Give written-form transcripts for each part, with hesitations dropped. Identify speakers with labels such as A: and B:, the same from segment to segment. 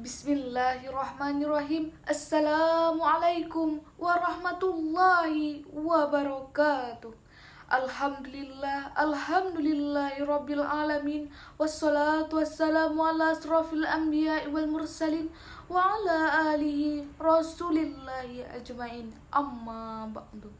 A: Bismillahirrahmanirrahim. Assalamualaikum warahmatullahi wabarakatuh. Alhamdulillahirabbil alamin. Wassalatu wassalamu ala asrofil anbiya'i wal mursalin wa ala alihi rasulillahi ajmain. Amma ba'du.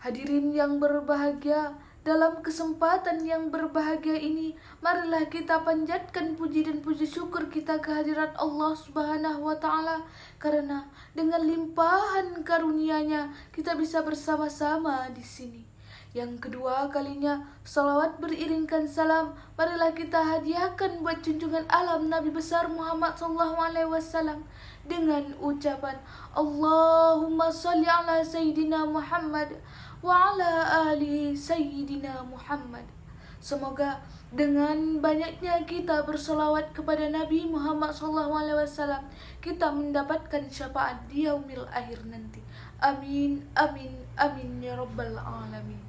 A: Hadirin yang berbahagia, dalam kesempatan yang berbahagia ini, marilah kita panjatkan puji dan puji syukur kita kehadirat Allah Subhanahu wa Ta'ala, karena dengan limpahan karunia-Nya kita bisa bersama-sama di sini. Yang kedua kalinya, salawat beriringkan salam, marilah kita hadiahkan buat junjungan alam Nabi besar Muhammad SAW dengan ucapan Allahumma salli ala Sayyidina Muhammad wa ala ali Sayyidina Muhammad. Semoga dengan banyaknya kita bersolawat kepada Nabi Muhammad SAW, kita mendapatkan syafaat di yaumil akhir nanti. Amin, amin, amin ya rabbal alamin.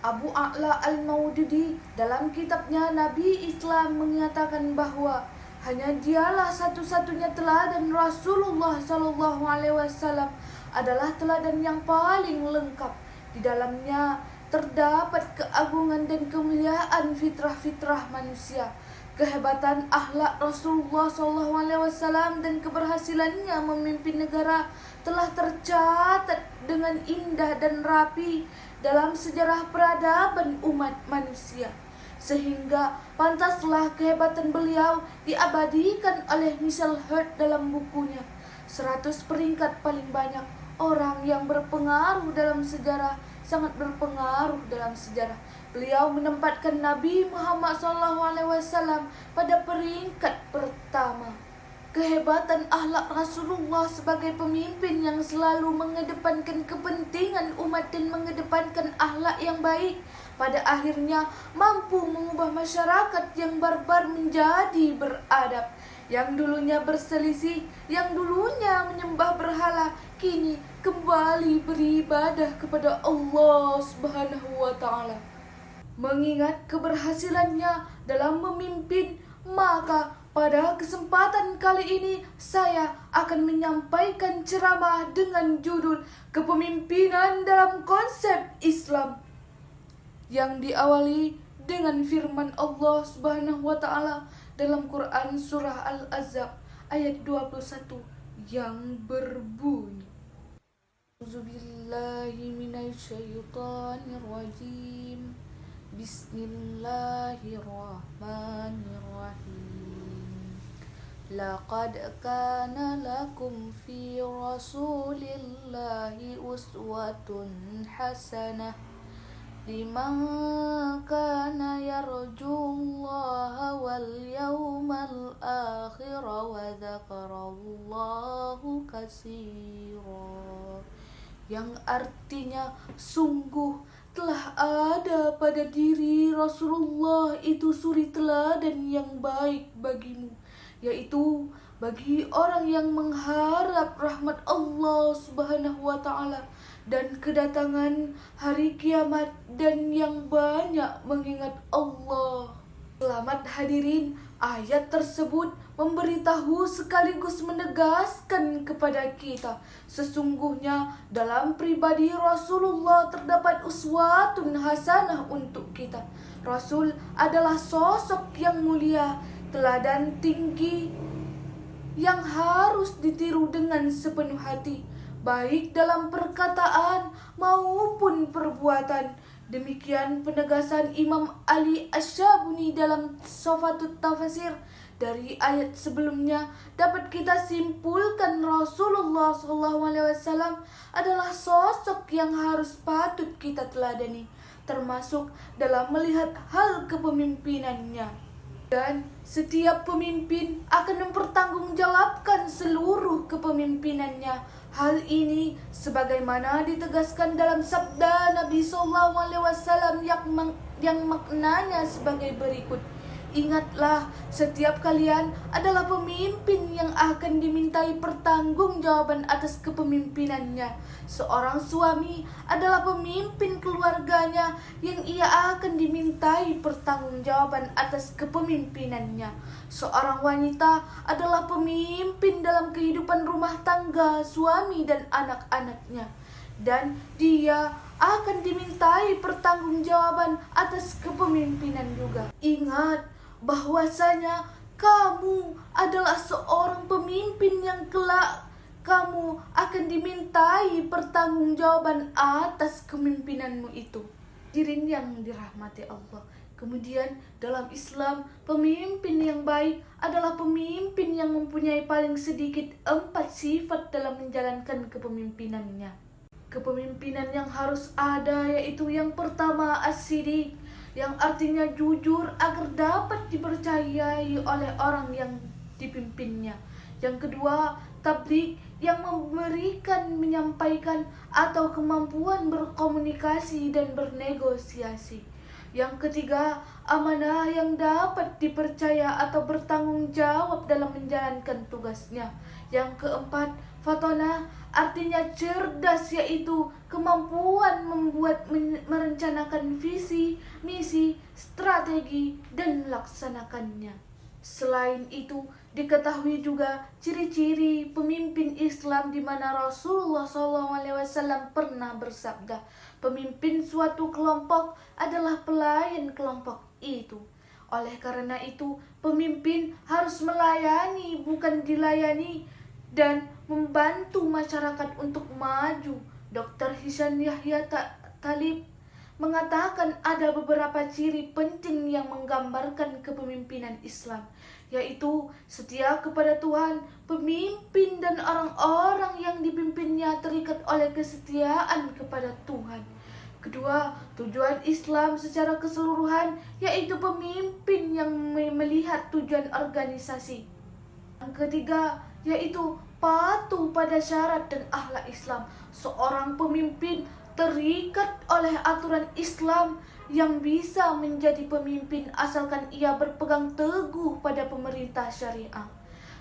A: Abu A'la al-Maududi dalam kitabnya Nabi Islam mengatakan bahwa hanya dialah satu-satunya teladan Rasulullah SAW adalah teladan yang paling lengkap. Di dalamnya terdapat keagungan dan kemuliaan fitrah-fitrah manusia, kehebatan akhlak Rasulullah SAW dan keberhasilannya memimpin negara telah tercatat dengan indah dan rapi dalam sejarah peradaban umat manusia. Sehingga pantaslah kehebatan beliau diabadikan oleh Michel Hurt dalam bukunya 100 peringkat paling banyak orang yang berpengaruh dalam sejarah, sangat berpengaruh dalam sejarah. Beliau menempatkan Nabi Muhammad SAW pada peringkat pertama. Kehebatan akhlak Rasulullah sebagai pemimpin yang selalu mengedepankan kepentingan umat dan mengedepankan akhlak yang baik, pada akhirnya mampu mengubah masyarakat yang barbar menjadi beradab. Yang dulunya berselisih, yang dulunya menyembah berhala, kini kembali beribadah kepada Allah Subhanahu wa Ta'ala. Mengingat keberhasilannya dalam memimpin, maka pada kesempatan kali ini saya akan menyampaikan ceramah dengan judul Kepemimpinan dalam Konsep Islam, yang diawali dengan firman Allah Subhanahu wa Ta'ala dalam Quran surah Al-Ahzab ayat 21 yang berbunyi A'udzubillahi minasyaitonirrajim. Bismillahirrahmanirrahim. Laqad kana lakum fi Rasulillahi uswatun hasanah liman kana yarjullaha wal yawmal akhir wa dzakarallaha katsira, yang artinya sungguh telah ada pada diri Rasulullah itu suri teladan yang baik bagimu, yaitu bagi orang yang mengharap rahmat Allah Subhanahu wa Ta'ala dan kedatangan hari kiamat dan yang banyak mengingat Allah. Selamat hadirin, ayat tersebut memberitahu sekaligus menegaskan kepada kita, sesungguhnya dalam pribadi Rasulullah terdapat uswatun hasanah untuk kita. Rasul adalah sosok yang mulia, teladan tinggi yang harus ditiru dengan sepenuh hati, baik dalam perkataan maupun perbuatan. Demikian penegasan Imam Ali Asy-Syabuni dalam Sofatut Tafsir. Dari ayat sebelumnya dapat kita simpulkan Rasulullah SAW adalah sosok yang harus patut kita teladani, termasuk dalam melihat hal kepemimpinannya. Dan setiap pemimpin akan mempertanggungjawabkan seluruh kepemimpinannya. Hal ini sebagaimana ditegaskan dalam sabda Nabi SAW yang maknanya sebagai berikut. Ingatlah, setiap kalian adalah pemimpin yang akan dimintai pertanggungjawaban atas kepemimpinannya. Seorang suami adalah pemimpin keluarganya yang ia akan dimintai pertanggungjawaban atas kepemimpinannya. Seorang wanita adalah pemimpin dalam kehidupan rumah tangga, suami dan anak-anaknya. Dan dia akan dimintai pertanggungjawaban atas kepemimpinan juga. Ingat bahwasanya kamu adalah seorang pemimpin yang kelak kamu akan dimintai pertanggungjawaban atas kepemimpinanmu itu. Hadirin yang dirahmati Allah. Kemudian dalam Islam, pemimpin yang baik adalah pemimpin yang mempunyai paling sedikit 4 sifat dalam menjalankan kepemimpinannya. Kepemimpinan yang harus ada yaitu yang pertama as-sidiq, yang artinya jujur agar dapat dipercayai oleh orang yang dipimpinnya. Yang kedua, tabligh, yang menyampaikan atau kemampuan berkomunikasi dan bernegosiasi. Yang ketiga, amanah, yang dapat dipercaya atau bertanggung jawab dalam menjalankan tugasnya. Yang keempat, fatonah, artinya cerdas, yaitu kemampuan merencanakan visi, misi, strategi, dan melaksanakannya. Selain itu, diketahui juga ciri-ciri pemimpin Islam di mana Rasulullah SAW pernah bersabda, pemimpin suatu kelompok adalah pelayan kelompok itu. Oleh karena itu, pemimpin harus melayani, bukan dilayani, dan membantu masyarakat untuk maju. Dr. Hisan Yahya Talib mengatakan ada beberapa ciri penting yang menggambarkan kepemimpinan Islam, yaitu setia kepada Tuhan. Pemimpin dan orang-orang yang dipimpinnya terikat oleh kesetiaan kepada Tuhan. Kedua, tujuan Islam secara keseluruhan, yaitu pemimpin yang melihat tujuan organisasi. Yang ketiga, yaitu patuh pada syarat dan akhlak Islam. Seorang pemimpin terikat oleh aturan Islam yang bisa menjadi pemimpin asalkan ia berpegang teguh pada pemerintah syariah.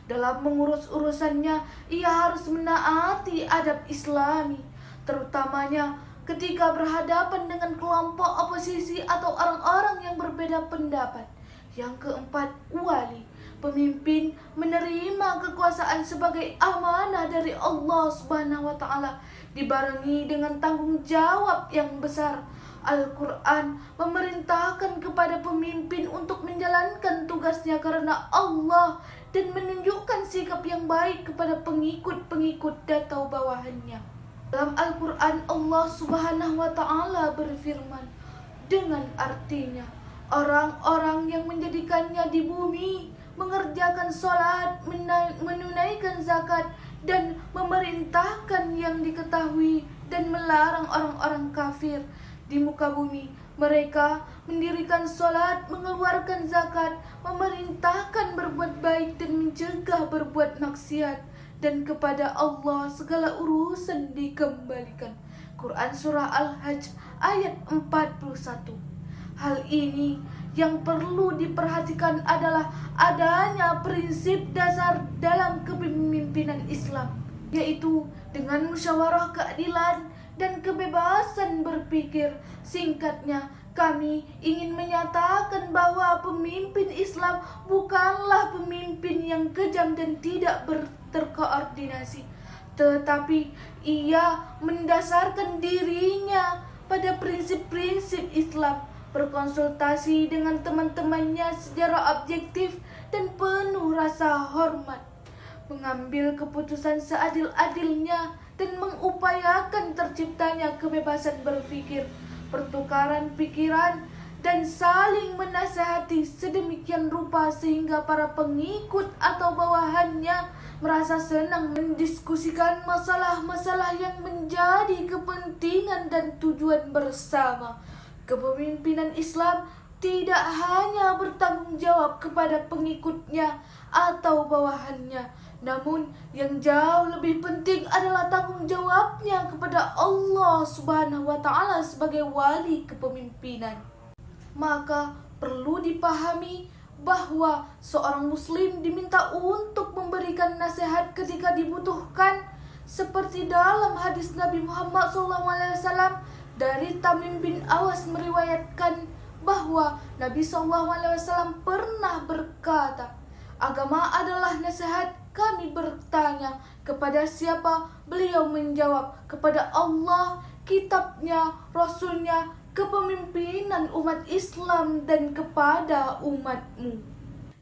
A: Dalam mengurus urusannya, ia harus menaati adab Islami, terutamanya ketika berhadapan dengan kelompok oposisi atau orang-orang yang berbeda pendapat. Yang keempat, wali. Pemimpin menerima kekuasaan sebagai amanah dari Allah Subhanahu wa Ta'ala, dibarengi dengan tanggung jawab yang besar. Al-Quran memerintahkan kepada pemimpin untuk menjalankan tugasnya karena Allah dan menunjukkan sikap yang baik kepada pengikut-pengikut atau bawahannya. Dalam Al-Quran, Allah Subhanahu wa Ta'ala berfirman dengan artinya, orang-orang yang menjadikannya di bumi, mengerjakan sholat, menunaikan zakat, dan memerintahkan yang diketahui dan melarang orang-orang kafir di muka bumi. Mereka mendirikan sholat, mengeluarkan zakat, memerintahkan berbuat baik dan mencegah berbuat maksiat, dan kepada Allah segala urusan dikembalikan. Quran Surah Al-Hajj ayat 41. Hal ini yang perlu diperhatikan adalah adanya prinsip dasar dalam kepemimpinan Islam, yaitu dengan musyawarah, keadilan, dan kebebasan berpikir. Singkatnya, kami ingin menyatakan bahwa pemimpin Islam bukanlah pemimpin yang kejam dan tidak terkoordinasi, tetapi ia mendasarkan dirinya pada prinsip-prinsip Islam, berkonsultasi dengan teman-temannya secara objektif dan penuh rasa hormat, mengambil keputusan seadil-adilnya, dan mengupayakan terciptanya kebebasan berpikir, pertukaran pikiran, dan saling menasihati sedemikian rupa sehingga para pengikut atau bawahannya merasa senang mendiskusikan masalah-masalah yang menjadi kepentingan dan tujuan bersama. Kepemimpinan Islam tidak hanya bertanggung jawab kepada pengikutnya atau bawahannya, namun yang jauh lebih penting adalah tanggung jawabnya kepada Allah Subhanahu wa Ta'ala sebagai wali kepemimpinan. Maka perlu dipahami bahwa seorang muslim diminta untuk memberikan nasihat ketika dibutuhkan, seperti dalam hadis Nabi Muhammad SAW dari Tamim bin Awas meriwayatkan bahwa Nabi SAW pernah berkata, Agama adalah nasihat. Kami bertanya, kepada siapa? Beliau menjawab, kepada Allah, kitabnya, rasulnya, kepemimpinan umat Islam, dan kepada umatmu.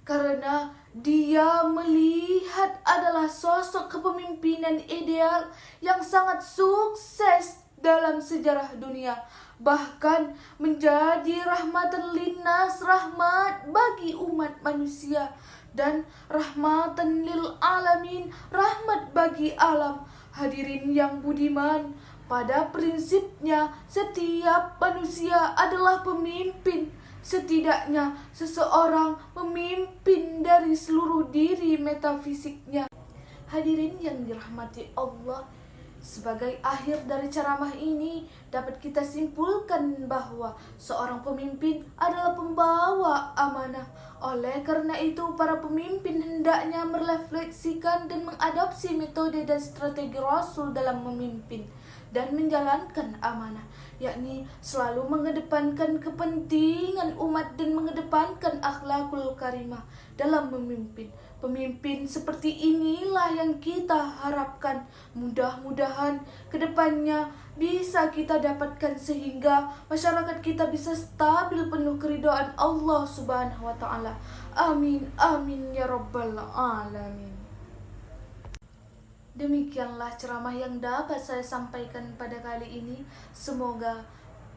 A: Karena dia melihat adalah sosok kepemimpinan ideal yang sangat sukses dalam sejarah dunia, bahkan menjadi rahmatan linnas, rahmat bagi umat manusia, dan rahmatan lil alamin, rahmat bagi alam. Hadirin yang budiman, pada prinsipnya setiap manusia adalah pemimpin. Setidaknya seseorang memimpin dari seluruh diri metafisiknya. Hadirin yang dirahmati Allah, sebagai akhir dari ceramah ini dapat kita simpulkan bahwa seorang pemimpin adalah pembawa amanah. Oleh karena itu, para pemimpin hendaknya merefleksikan dan mengadopsi metode dan strategi Rasul dalam memimpin dan menjalankan amanah, yakni selalu mengedepankan kepentingan umat dan mengedepankan akhlakul karimah dalam memimpin. Pemimpin seperti inilah yang kita harapkan. Mudah-mudahan kedepannya bisa kita dapatkan sehingga masyarakat kita bisa stabil penuh keridhaan Allah Subhanahu wa Ta'ala. Amin, amin ya Rabbal Alamin. Demikianlah ceramah yang dapat saya sampaikan pada kali ini. Semoga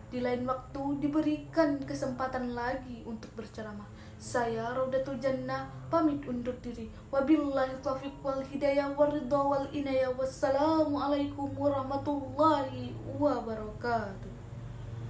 A: di lain waktu diberikan kesempatan lagi untuk berceramah. Saya Raudatul Jannah pamit undur diri. Wabillahi taufiq wal hidayah waridha wal inayah. Wassalamualaikum warahmatullahi wabarakatuh.